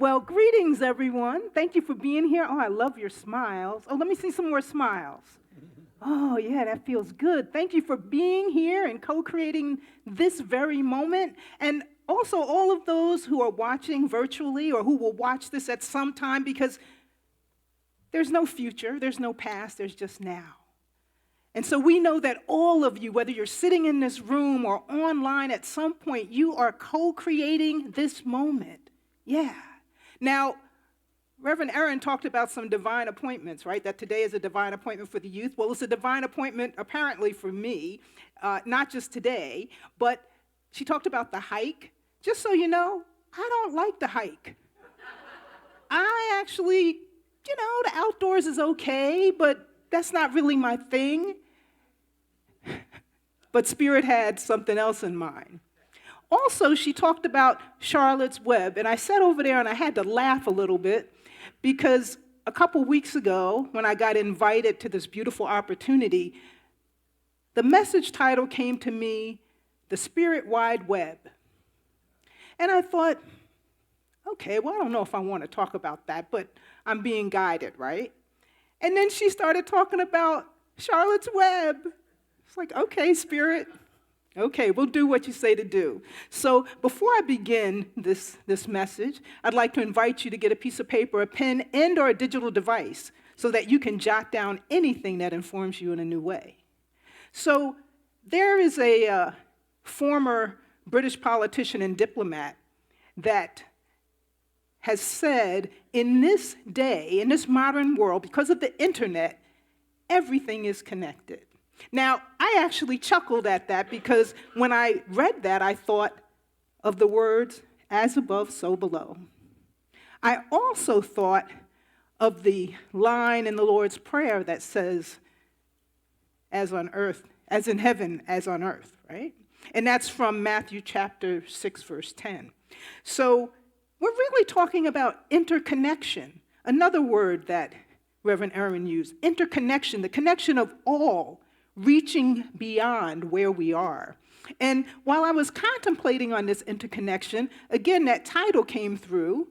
Well, greetings, everyone. Thank you for being here. Oh, I love your smiles. Oh, let me see some more smiles. Oh, yeah, that feels good. Thank you for being here and co-creating this very moment. And also all of those who are watching virtually or who will watch this at some time, because there's no future, there's no past, there's just now. And so we know that all of you, whether you're sitting in this room or online at some point, you are co-creating this moment. Yeah. Now, Reverend Erin talked about some divine appointments, right? That today is a divine appointment for the youth. Well, it's a divine appointment apparently for me, not just today, but she talked about the hike. Just so you know, I don't like to hike. I actually, the outdoors is okay, but that's not really my thing. But Spirit had something else in mind. Also, she talked about Charlotte's Web, and I sat over there and I had to laugh a little bit because a couple weeks ago, when I got invited to this beautiful opportunity, the message title came to me, The SpiritWideWeb. And I thought, okay, well, I don't know if I want to talk about that, but I'm being guided, right? And then she started talking about Charlotte's Web. It's like, okay, Spirit. Okay, we'll do what you say to do. So before I begin this message, I'd like to invite you to get a piece of paper, a pen, and or a digital device so that you can jot down anything that informs you in a new way. So there is a former British politician and diplomat that has said, in this day, in this modern world, because of the internet, everything is connected. Now, I actually chuckled at that because when I read that, I thought of the words, as above, so below. I also thought of the line in the Lord's Prayer that says, as on earth, as in heaven, as on earth, right? And that's from Matthew chapter 6, verse 10. So we're really talking about interconnection, another word that Reverend Erin used, interconnection, the connection of all, reaching beyond where we are. And while I was contemplating on this interconnection, again, that title came through,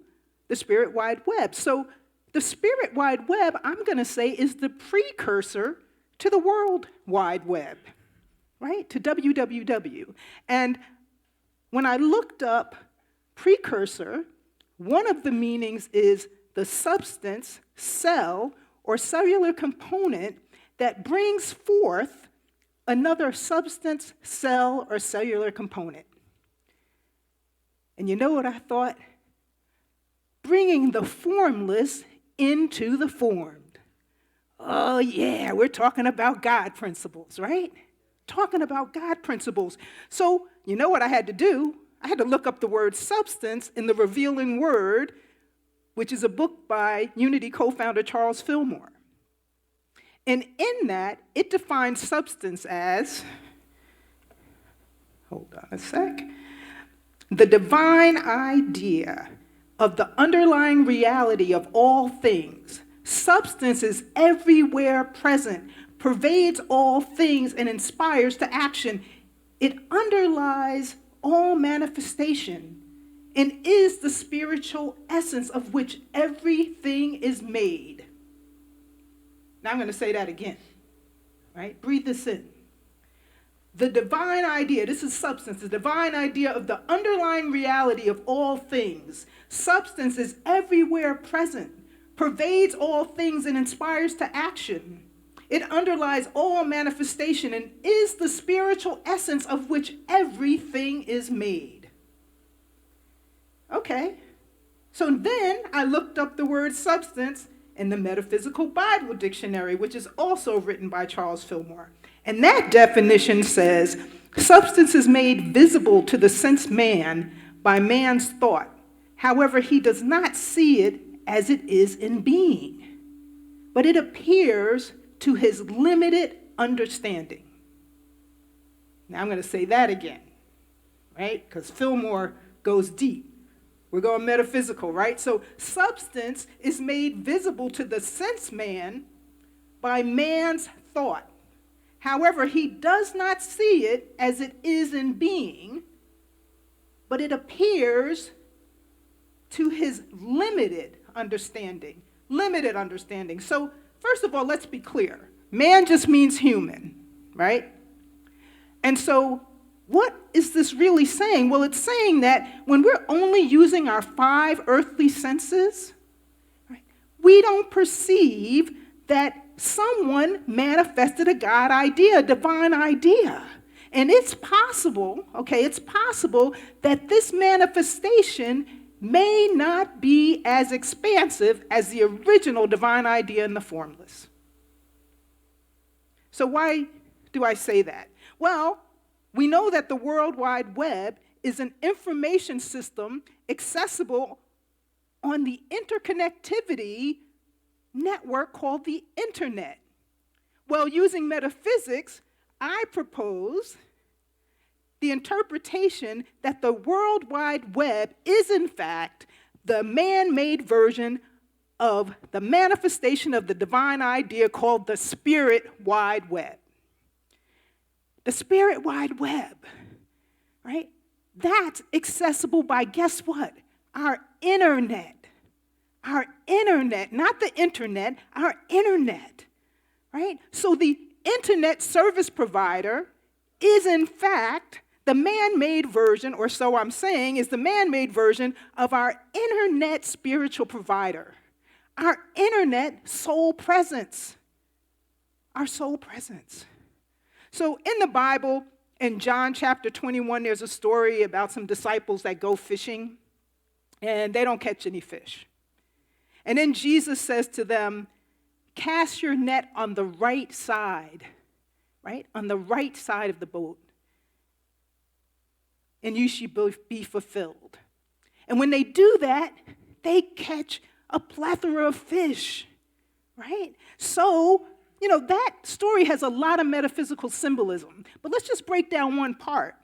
the SpiritWideWeb. So the SpiritWideWeb, I'm going to say, is the precursor to the World Wide Web, right? To WWW. And when I looked up precursor, one of the meanings is the substance, cell, or cellular component that brings forth another substance, cell, or cellular component. And you know what I thought? Bringing the formless into the formed. Oh yeah, we're talking about God principles, right? Talking about God principles. So you know what I had to do? I had to look up the word substance in the Revealing Word, which is a book by Unity co-founder Charles Fillmore. And in that, it defines substance as, hold on a sec, the divine idea of the underlying reality of all things. Substance is everywhere present, pervades all things, and inspires to action. It underlies all manifestation and is the spiritual essence of which everything is made. Now I'm going to say that again, right? Breathe this in. The divine idea, this is substance, the divine idea of the underlying reality of all things. Substance is everywhere present, pervades all things, and inspires to action. It underlies all manifestation and is the spiritual essence of which everything is made. Okay, so then I looked up the word substance in the Metaphysical Bible Dictionary, which is also written by Charles Fillmore. And that definition says, substance is made visible to the sense man by man's thought. However, he does not see it as it is in being, but it appears to his limited understanding. Now I'm going to say that again, right? Because Fillmore goes deep. We're going metaphysical, right? So substance is made visible to the sense man by man's thought. However, he does not see it as it is in being, but it appears to his limited understanding. Limited understanding. So, first of all, let's be clear. Man just means human, right? And so, what is this really saying? Well, it's saying that when we're only using our 5 earthly senses, right, we don't perceive that someone manifested a God idea, a divine idea. And it's possible, it's possible that this manifestation may not be as expansive as the original divine idea in the formless. So why do I say that? Well, we know that the World Wide Web is an information system accessible on the interconnectivity network called the internet. Well, using metaphysics, I propose the interpretation that the World Wide Web is, in fact, the man-made version of the manifestation of the divine idea called the SpiritWideWeb. The SpiritWideWeb, right? That's accessible by, guess what? Our internet. Our internet, not the internet, our internet, right? So the internet service provider is, in fact, the man-made version, or so I'm saying, is the man-made version of our internet spiritual provider, our internet soul presence, our soul presence. So in the Bible, in John chapter 21, there's a story about some disciples that go fishing, and they don't catch any fish. And then Jesus says to them, cast your net on the right side, right? On the right side of the boat, and you shall be fulfilled. And when they do that, they catch a plethora of fish, right? So, that story has a lot of metaphysical symbolism. But let's just break down one part.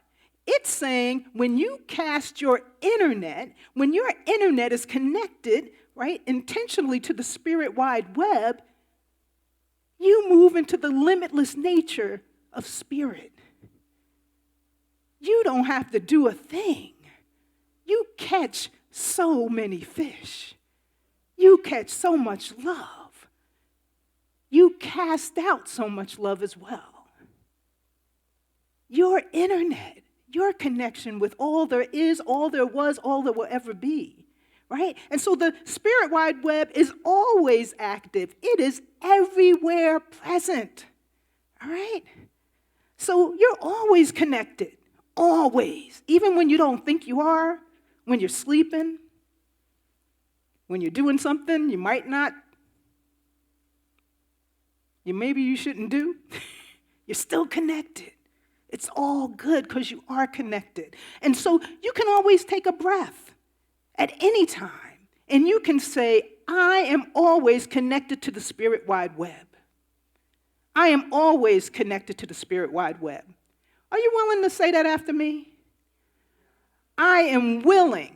It's saying when you cast your internet, when your internet is connected, right, intentionally to the Spirit Wide Web, you move into the limitless nature of spirit. You don't have to do a thing. You catch so many fish. You catch so much love. You cast out so much love as well. Your internet, your connection with all there is, all there was, all there will ever be, right? And so the Spirit Wide Web is always active. It is everywhere present, all right? So you're always connected, always. Even when you don't think you are, when you're sleeping, when you're doing something you might not, maybe you shouldn't do, you're still connected. It's all good because you are connected. And so you can always take a breath at any time, and you can say, I am always connected to the Spirit Wide Web. I am always connected to the Spirit Wide Web. Are you willing to say that after me? I am willing.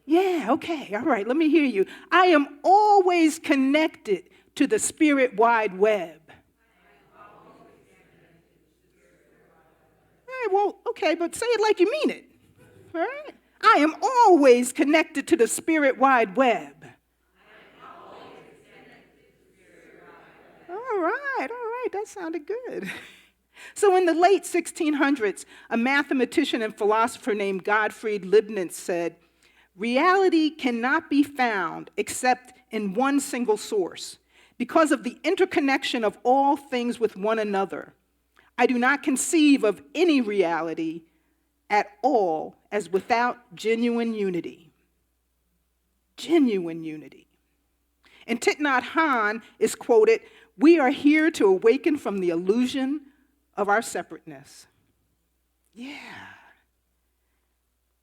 Yeah, okay, all right, let me hear you. I am always connected to the Spirit Wide Web. All right, well, okay, but say it like you mean it. All right? I am always connected to the Spirit Wide Web. All right, that sounded good. So in the late 1600s, a mathematician and philosopher named Gottfried Leibniz said, reality cannot be found except in one single source. Because of the interconnection of all things with one another, I do not conceive of any reality at all as without genuine unity. Genuine unity. And Thich Nhat Hanh is quoted, we are here to awaken from the illusion of our separateness. Yeah.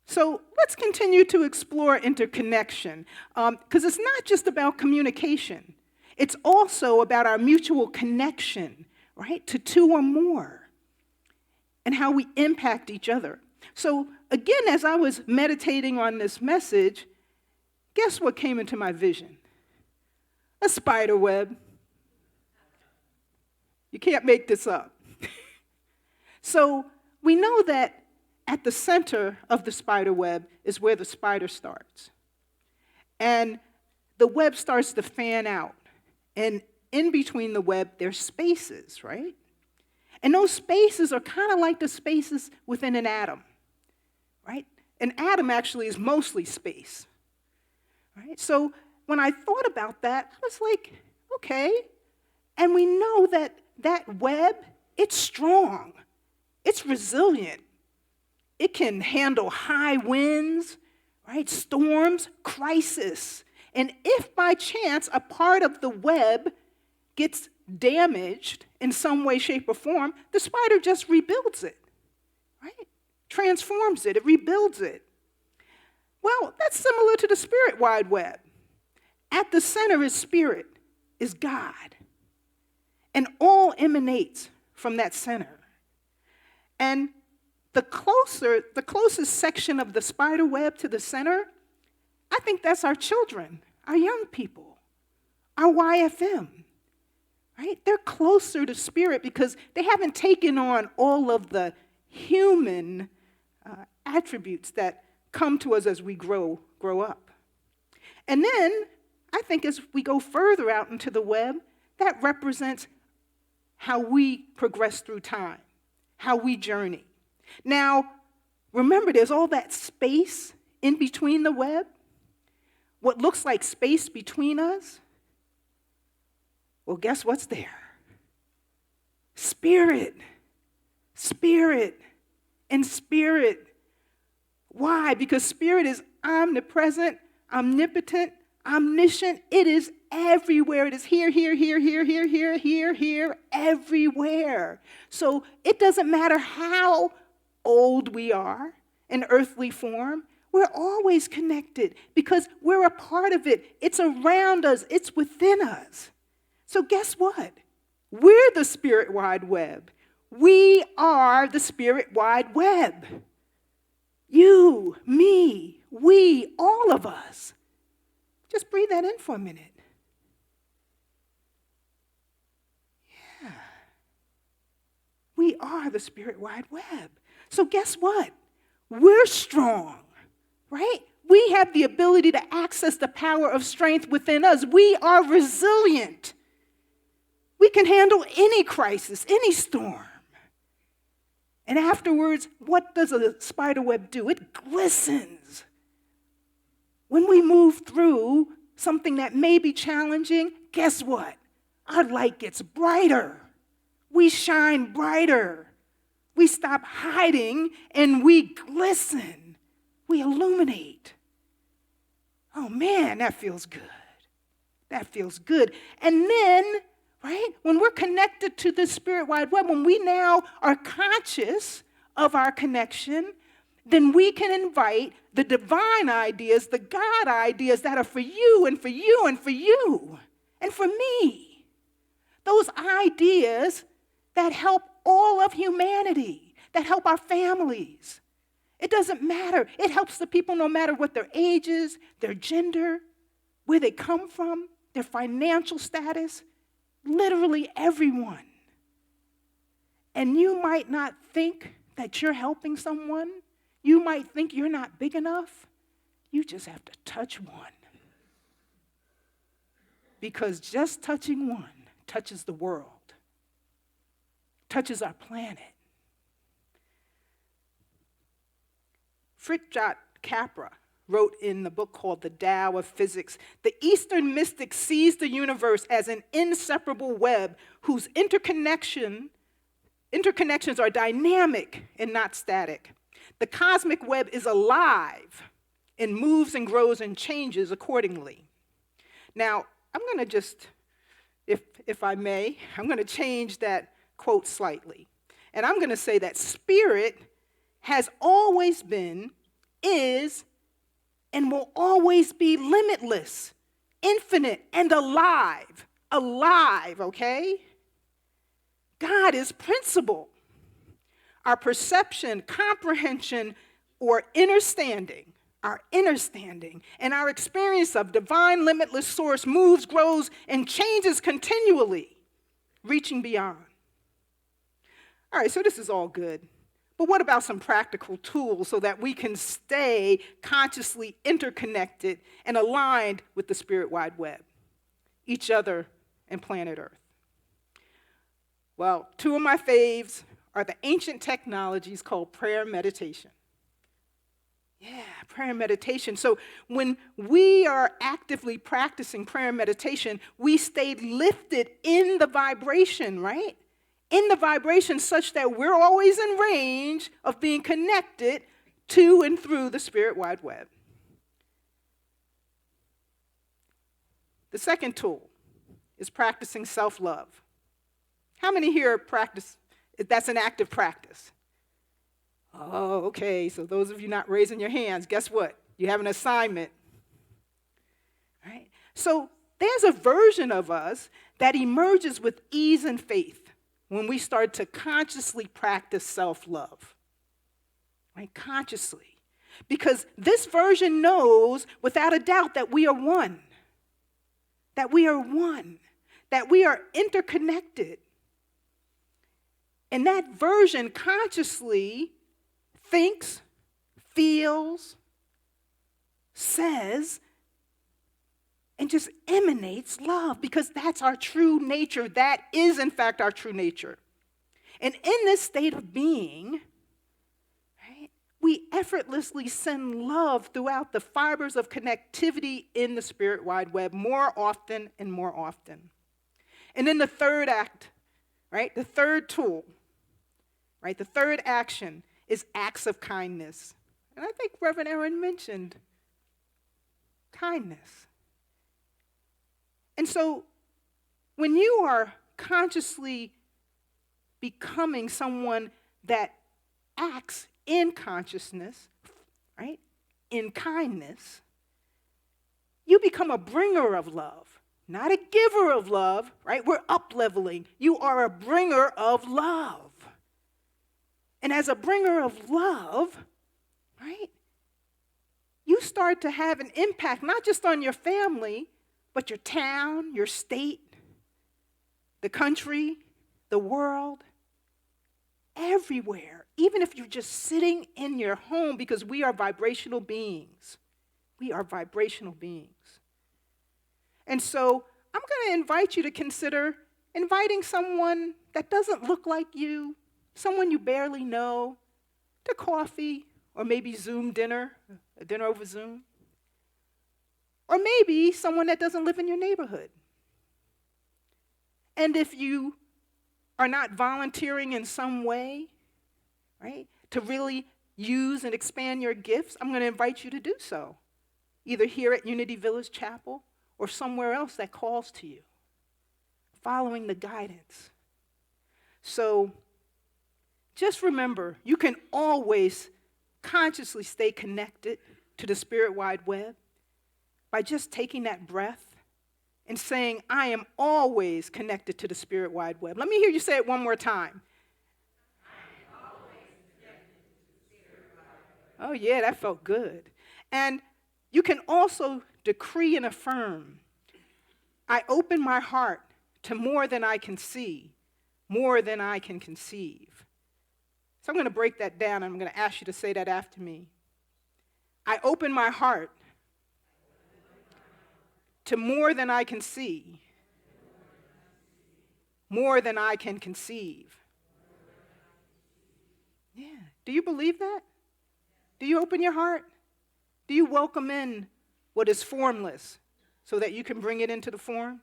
So let's continue to explore interconnection, because it's not just about communication. It's also about our mutual connection, right, to two or more, and how we impact each other. So again, as I was meditating on this message, guess what came into my vision? A spider web. You can't make this up. So we know that at the center of the spider web is where the spider starts. And the web starts to fan out. And in between the web, there's spaces, right? And those spaces are kind of like the spaces within an atom, right? An atom actually is mostly space, right? So when I thought about that, I was like, okay. And we know that that web, it's strong. It's resilient. It can handle high winds, right? Storms, crisis. And if by chance a part of the web gets damaged in some way, shape, or form, the spider just rebuilds it, right? Transforms it, it rebuilds it. Well, that's similar to the SpiritWideWeb. At the center is spirit, is God. And all emanates from that center. And the closest section of the spider web to the center, I think that's our children, our young people, our YFM, right? They're closer to spirit because they haven't taken on all of the human attributes that come to us as we grow up. And then, I think as we go further out into the web, that represents how we progress through time, how we journey. Now, remember, there's all that space in between the web. What looks like space between us? Well, guess what's there? Spirit. Spirit. And spirit. Why? Because spirit is omnipresent, omnipotent, omniscient. It is everywhere. It is here, everywhere. So it doesn't matter how old we are in earthly form. We're always connected because we're a part of it. It's around us. It's within us. So guess what? We're the SpiritWideWeb. We are the SpiritWideWeb. You, me, we, all of us. Just breathe that in for a minute. Yeah. We are the SpiritWideWeb. So guess what? We're strong, right? We have the ability to access the power of strength within us. We are resilient. We can handle any crisis, any storm. And afterwards, what does a spider web do? It glistens. When we move through something that may be challenging, guess what? Our light gets brighter. We shine brighter. We stop hiding and we glisten. We illuminate. Oh man, that feels good. That feels good. And then, right, when we're connected to the SpiritWideWeb, when we now are conscious of our connection, then we can invite the divine ideas, the God ideas that are for you and for you and for you and for me. Those ideas that help all of humanity, that help our families. It doesn't matter. It helps the people no matter what their age is, their gender, where they come from, their financial status, literally everyone. And you might not think that you're helping someone. You might think you're not big enough. You just have to touch one. Because just touching one touches the world, touches our planet. Fritjof Capra wrote in the book called The Tao of Physics, the Eastern mystic sees the universe as an inseparable web whose interconnections are dynamic and not static. The cosmic web is alive and moves and grows and changes accordingly. Now, I'm going to just, if I may, I'm going to change that quote slightly. And I'm going to say that spirit has always been, is, and will always be limitless, infinite, and alive. Alive, okay? God is principle. Our perception, comprehension, or understanding, our understanding, and our experience of divine limitless source moves, grows, and changes continually, reaching beyond. All right, so this is all good. But what about some practical tools so that we can stay consciously interconnected and aligned with the spirit wide web, each other, and planet Earth? Well, two of my faves are the ancient technologies called prayer and meditation. Yeah, prayer and meditation. So when we are actively practicing prayer and meditation, we stay lifted in the vibration, right? In the vibration such that we're always in range of being connected to and through the spirit wide web. The second tool is practicing self-love. How many here practice, that's an active practice? Oh, okay, so those of you not raising your hands, guess what? You have an assignment, right? So there's a version of us that emerges with ease and faith when we start to consciously practice self-love, right? Consciously. Because this version knows without a doubt that we are one, that we are one, that we are interconnected. And that version consciously thinks, feels, says, and just emanates love, because that's our true nature. That is, in fact, our true nature. And in this state of being, right, we effortlessly send love throughout the fibers of connectivity in the spirit wide web more often and more often. And then the third act, right, the third tool, right, the third action is acts of kindness. And I think Reverend Erin mentioned kindness. And so when you are consciously becoming someone that acts in consciousness, right, in kindness, you become a bringer of love, not a giver of love, right? We're up-leveling. You are a bringer of love. And as a bringer of love, right, you start to have an impact not just on your family, but your town, your state, the country, the world, everywhere. Even if you're just sitting in your home, because we are vibrational beings. We are vibrational beings. And so I'm going to invite you to consider inviting someone that doesn't look like you, someone you barely know, to coffee, or maybe Zoom dinner, a dinner over Zoom. Or maybe someone that doesn't live in your neighborhood. And if you are not volunteering in some way, right, to really use and expand your gifts, I'm going to invite you to do so, either here at Unity Village Chapel or somewhere else that calls to you, following the guidance. So just remember, you can always consciously stay connected to the spirit wide web by just taking that breath and saying, I am always connected to the spirit wide web. Let me hear you say it one more time. I am always connected to the spirit wide web. Oh yeah, that felt good. And you can also decree and affirm, I open my heart to more than I can see, more than I can conceive. So I'm going to break that down, and I'm going to ask you to say that after me. I open my heart to more than I can see, more than I can conceive. Yeah. Do you believe that? Do you open your heart? Do you welcome in what is formless so that you can bring it into the form?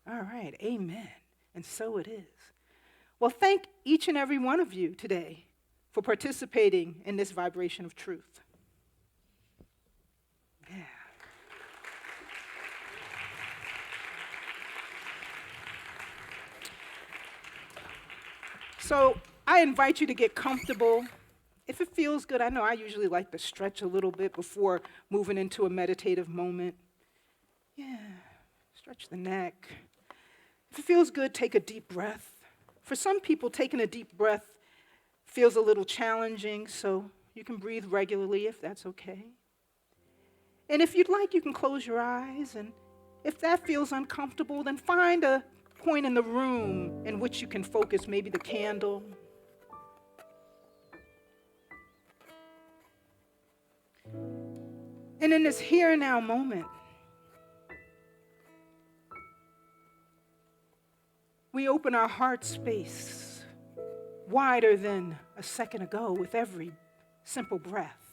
All right. Amen. And so it is. Well, thank each and every one of you today for participating in this vibration of truth. Yeah. So I invite you to get comfortable. If it feels good, I know I usually like to stretch a little bit before moving into a meditative moment. Yeah, stretch the neck. If it feels good, take a deep breath. For some people, taking a deep breath feels a little challenging, so you can breathe regularly if that's okay. And if you'd like, you can close your eyes, and if that feels uncomfortable, then find a point in the room in which you can focus, maybe the candle. And in this here and now moment, we open our heart space wider than a second ago with every simple breath.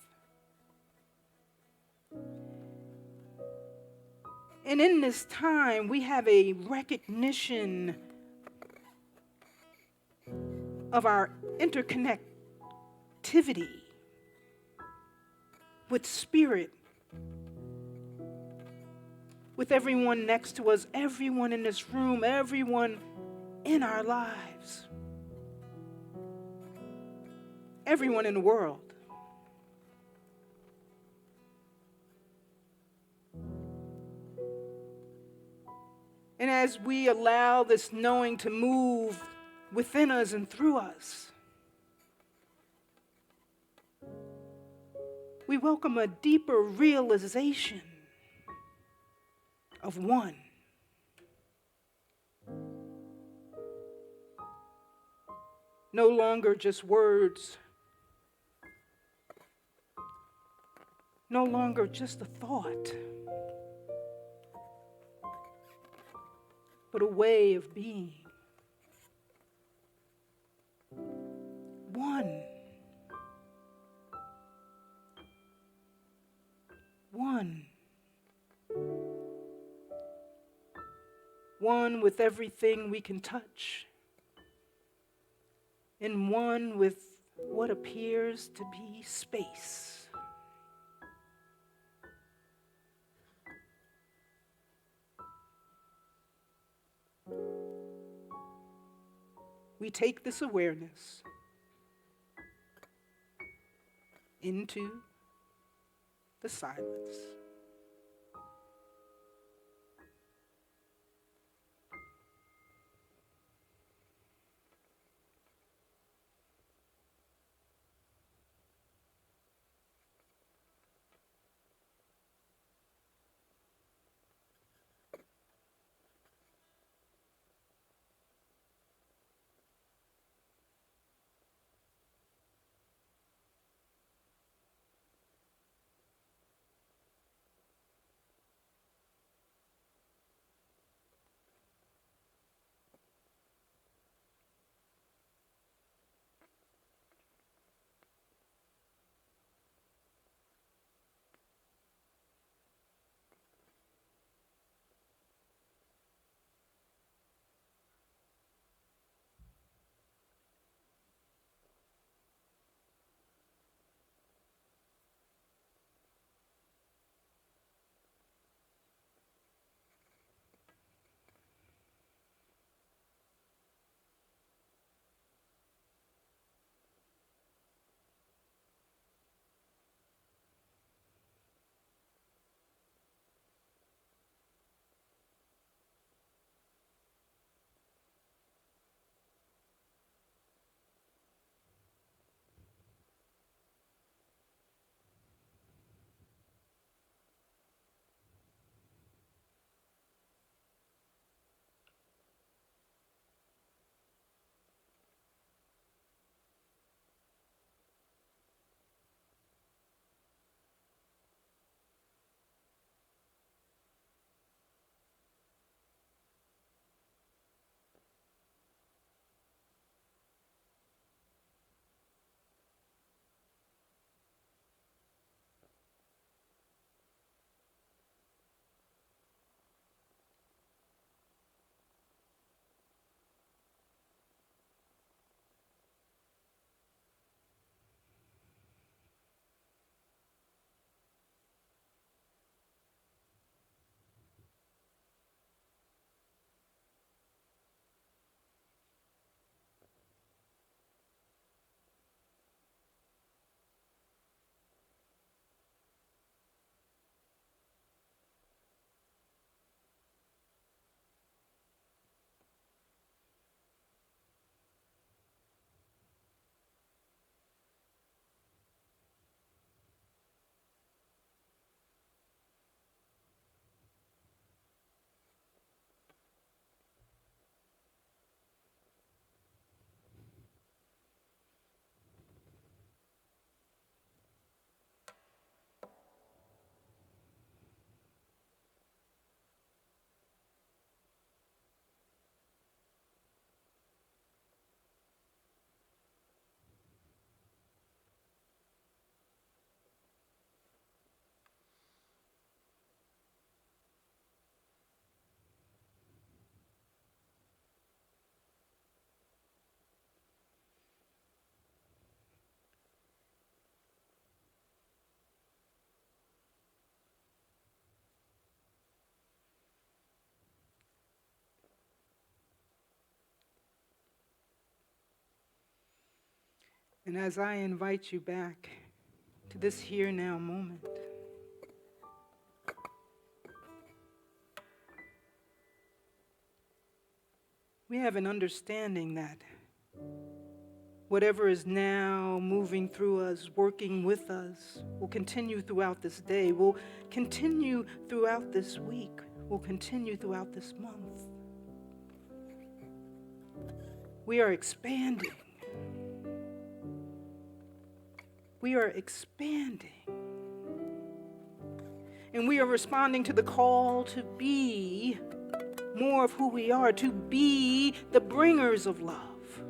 And in this time, we have a recognition of our interconnectivity with spirit, with everyone next to us, everyone in this room, everyone in our lives, everyone in the world. And as we allow this knowing to move within us and through us, we welcome a deeper realization of one. No longer just words, no longer just a thought, but a way of being. One. One. One with everything we can touch, and one with what appears to be space. We take this awareness into the silence. And as I invite you back to this here now moment, we have an understanding that whatever is now moving through us, working with us, will continue throughout this day, will continue throughout this week, will continue throughout this month. We are expanding. We are expanding. And we are responding to the call to be more of who we are, to be the bringers of love.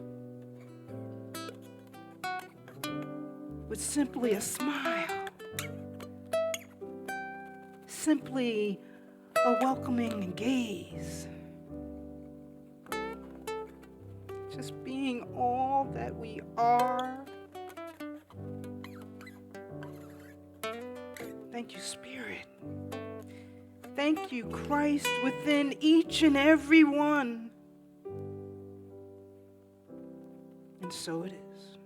With simply a smile, simply a welcoming gaze, just being all that we are. Thank you, Spirit. Thank you, Christ, within each and every one. And so it is.